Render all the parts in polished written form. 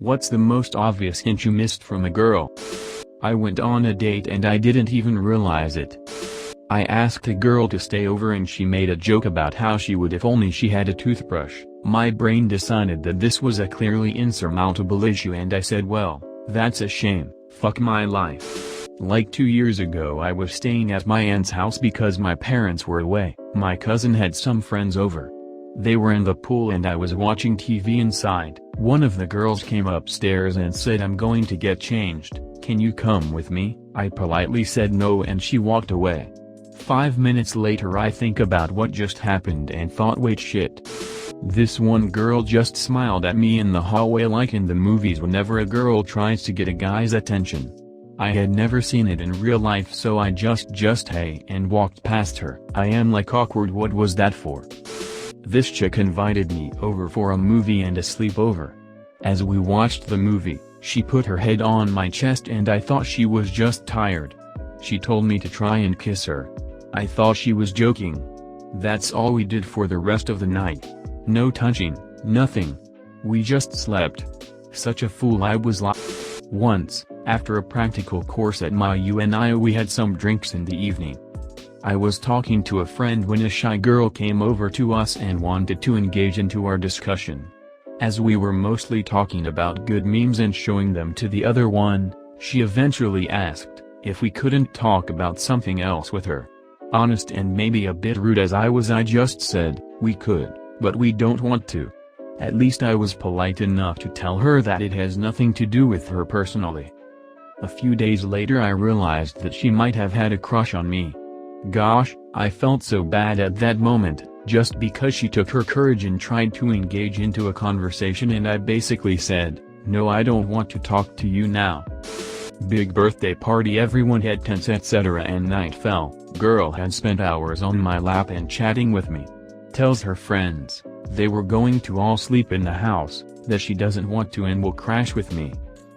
What's the most obvious hint you missed from a girl? I went on a date and I didn't even realize it. I asked a girl to stay over and she made a joke about how she would if only she had a toothbrush. My brain decided that this was a clearly insurmountable issue and I said, well, that's a shame, fuck my life. Like 2 years ago I was staying at my aunt's house because my parents were away. My cousin had some friends over. They were in the pool and I was watching TV inside. One of the girls came upstairs and said, I'm going to get changed, can you come with me? I politely said no and she walked away. 5 minutes later I think about what just happened and thought, wait, shit. This one girl just smiled at me in the hallway like in the movies whenever a girl tries to get a guy's attention. I had never seen it in real life, so I just hey and walked past her. I am like, awkward, what was that for? This chick invited me over for a movie and a sleepover. As we watched the movie, she put her head on my chest and I thought she was just tired. She told me to try and kiss her. I thought she was joking. That's all we did for the rest of the night. No touching, nothing. We just slept. Such a fool I was. Once, after a practical course at my UNI, we had some drinks in the evening. I was talking to a friend when a shy girl came over to us and wanted to engage into our discussion. As we were mostly talking about good memes and showing them to the other one, she eventually asked if we couldn't talk about something else with her. Honest and maybe a bit rude as I was, I just said, we could, but we don't want to. At least I was polite enough to tell her that it has nothing to do with her personally. A few days later I realized that she might have had a crush on me. Gosh, I felt so bad at that moment, just because she took her courage and tried to engage into a conversation and I basically said, no, I don't want to talk to you now. Big birthday party, everyone had tents etc. and night fell. Girl had spent hours on my lap and chatting with me. Tells her friends, they were going to all sleep in the house, that she doesn't want to and will crash with me.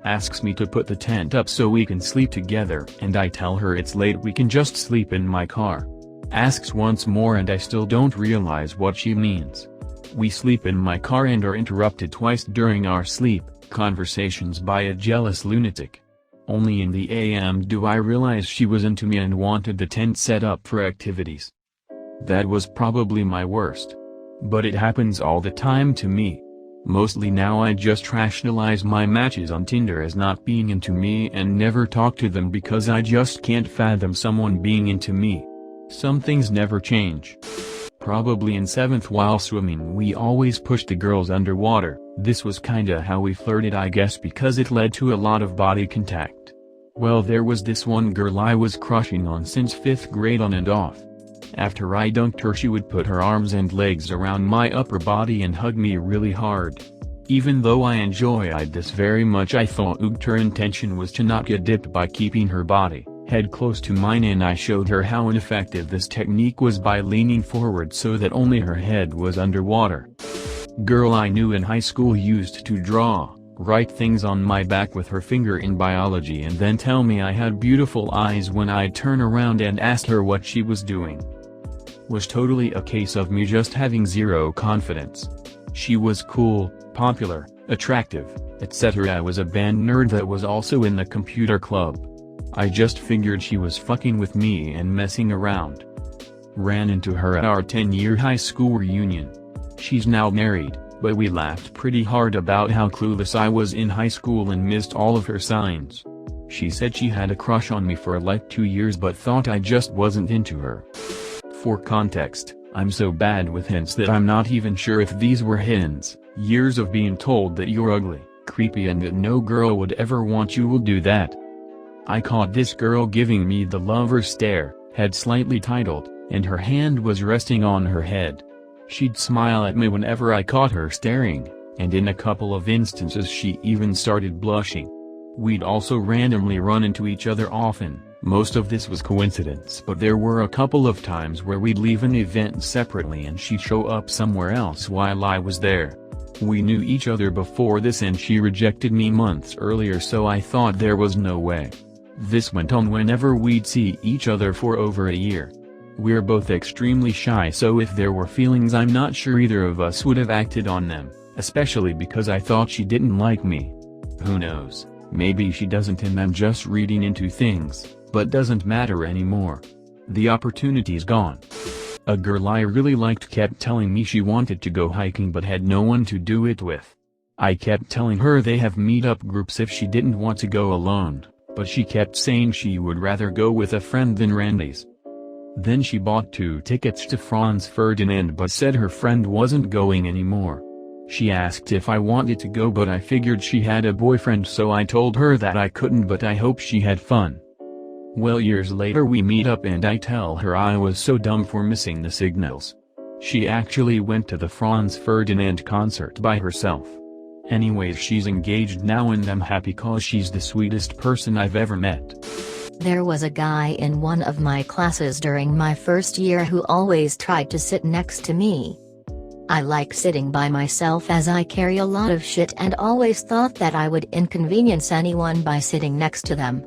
Asks me to put the tent up so we can sleep together and I tell her it's late, we can just sleep in my car. Asks once more and I still don't realize what she means. We sleep in my car and are interrupted twice during our sleep conversations by a jealous lunatic. Only in the AM do I realize she was into me and wanted the tent set up for activities. That was probably my worst. But it happens all the time to me. Mostly now I just rationalize my matches on Tinder as not being into me and never talk to them because I just can't fathom someone being into me. Some things never change. Probably in 7th while swimming we always pushed the girls underwater. This was kinda how we flirted, I guess, because it led to a lot of body contact. Well, there was this one girl I was crushing on since 5th grade on and off. After I dunked her she would put her arms and legs around my upper body and hug me really hard. Even though I enjoyed this very much, I thought her intention was to not get dipped by keeping her body head close to mine, and I showed her how ineffective this technique was by leaning forward so that only her head was underwater. Girl I knew in high school used to write things on my back with her finger in biology and then tell me I had beautiful eyes when I'd turn around and asked her what she was doing. Was totally a case of me just having zero confidence. She was cool, popular, attractive, etc. I was a band nerd that was also in the computer club. I just figured she was fucking with me and messing around. Ran into her at our 10-year high school reunion. She's now married, but we laughed pretty hard about how clueless I was in high school and missed all of her signs. She said she had a crush on me for like 2 years but thought I just wasn't into her. For context, I'm so bad with hints that I'm not even sure if these were hints. Years of being told that you're ugly, creepy and that no girl would ever want you will do that. I caught this girl giving me the lover stare, head slightly titled, and her hand was resting on her head. She'd smile at me whenever I caught her staring, and in a couple of instances she even started blushing. We'd also randomly run into each other often. Most of this was coincidence, but there were a couple of times where we'd leave an event separately and she'd show up somewhere else while I was there. We knew each other before this and she rejected me months earlier, so I thought there was no way. This went on whenever we'd see each other for over a year. We're both extremely shy, so if there were feelings I'm not sure either of us would have acted on them, especially because I thought she didn't like me. Who knows, maybe she doesn't and I'm just reading into things, but doesn't matter anymore. The opportunity's gone. A girl I really liked kept telling me she wanted to go hiking but had no one to do it with. I kept telling her they have meetup groups if she didn't want to go alone, but she kept saying she would rather go with a friend than Randy's. Then she bought 2 tickets to Franz Ferdinand but said her friend wasn't going anymore. She asked if I wanted to go but I figured she had a boyfriend so I told her that I couldn't but I hope she had fun. Well, years later we meet up and I tell her I was so dumb for missing the signals. She actually went to the Franz Ferdinand concert by herself. Anyways, she's engaged now and I'm happy cause she's the sweetest person I've ever met. There was a guy in one of my classes during my first year who always tried to sit next to me. I like sitting by myself as I carry a lot of shit and always thought that I would inconvenience anyone by sitting next to them.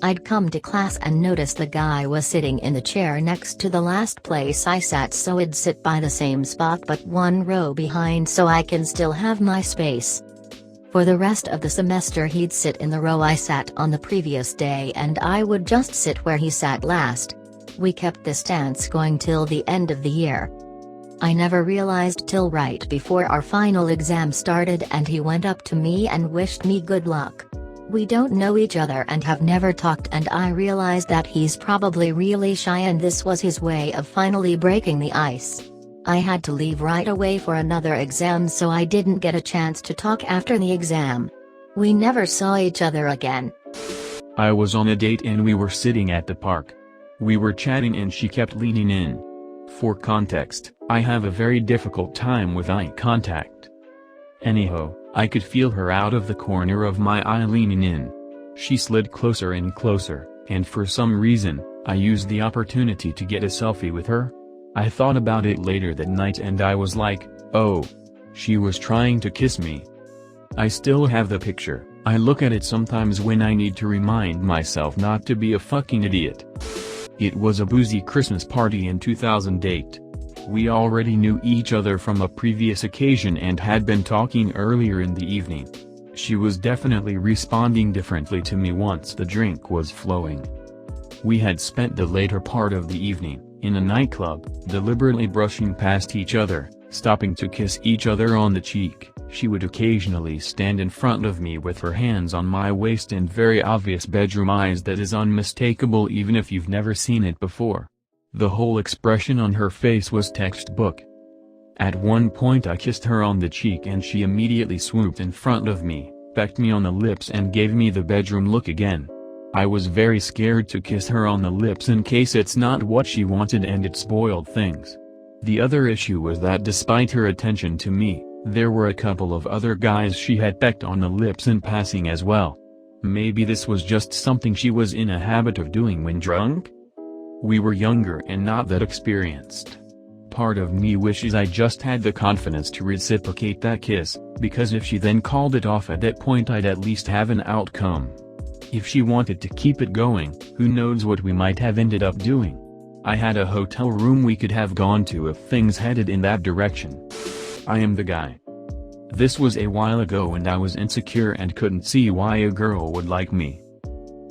I'd come to class and notice the guy was sitting in the chair next to the last place I sat, so I'd sit by the same spot but 1 row behind so I can still have my space. For the rest of the semester he'd sit in the row I sat on the previous day and I would just sit where he sat last. We kept this dance going till the end of the year. I never realized till right before our final exam started and he went up to me and wished me good luck. We don't know each other and have never talked and I realized that he's probably really shy and this was his way of finally breaking the ice. I had to leave right away for another exam so I didn't get a chance to talk after the exam. We never saw each other again. I was on a date and we were sitting at the park. We were chatting and she kept leaning in. For context, I have a very difficult time with eye contact. Anyhow, I could feel her out of the corner of my eye leaning in. She slid closer and closer, and for some reason, I used the opportunity to get a selfie with her. I thought about it later that night and I was like, oh. She was trying to kiss me. I still have the picture. I look at it sometimes when I need to remind myself not to be a fucking idiot. It was a boozy Christmas party in 2008. We already knew each other from a previous occasion and had been talking earlier in the evening. She was definitely responding differently to me once the drink was flowing. We had spent the later part of the evening, in a nightclub, deliberately brushing past each other, stopping to kiss each other on the cheek. She would occasionally stand in front of me with her hands on my waist and very obvious bedroom eyes that is unmistakable even if you've never seen it before. The whole expression on her face was textbook. At one point I kissed her on the cheek and she immediately swooped in front of me, pecked me on the lips and gave me the bedroom look again. I was very scared to kiss her on the lips in case it's not what she wanted and it spoiled things. The other issue was that despite her attention to me, there were a couple of other guys she had pecked on the lips in passing as well. Maybe this was just something she was in a habit of doing when drunk? We were younger and not that experienced. Part of me wishes I just had the confidence to reciprocate that kiss, because if she then called it off at that point I'd at least have an outcome. If she wanted to keep it going, who knows what we might have ended up doing. I had a hotel room we could have gone to if things headed in that direction. I am the guy. This was a while ago and I was insecure and couldn't see why a girl would like me.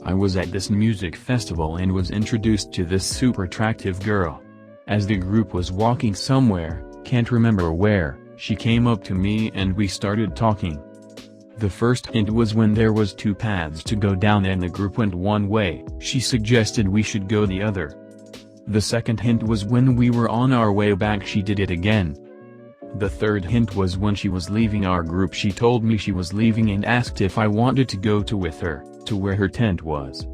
I was at this music festival and was introduced to this super attractive girl. As the group was walking somewhere, can't remember where, she came up to me and we started talking. The first hint was when there was 2 paths to go down and the group went one way, she suggested we should go the other. The second hint was when we were on our way back she did it again. The third hint was when she was leaving our group she told me she was leaving and asked if I wanted to go with her, to where her tent was.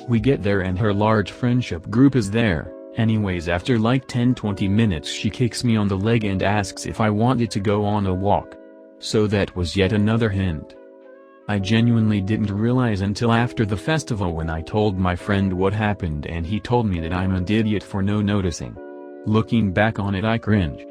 We get there and her large friendship group is there. Anyways, after like 10-20 minutes she kicks me on the leg and asks if I wanted to go on a walk. So that was yet another hint. I genuinely didn't realize until after the festival when I told my friend what happened and he told me that I'm an idiot for no noticing. Looking back on it I cringe.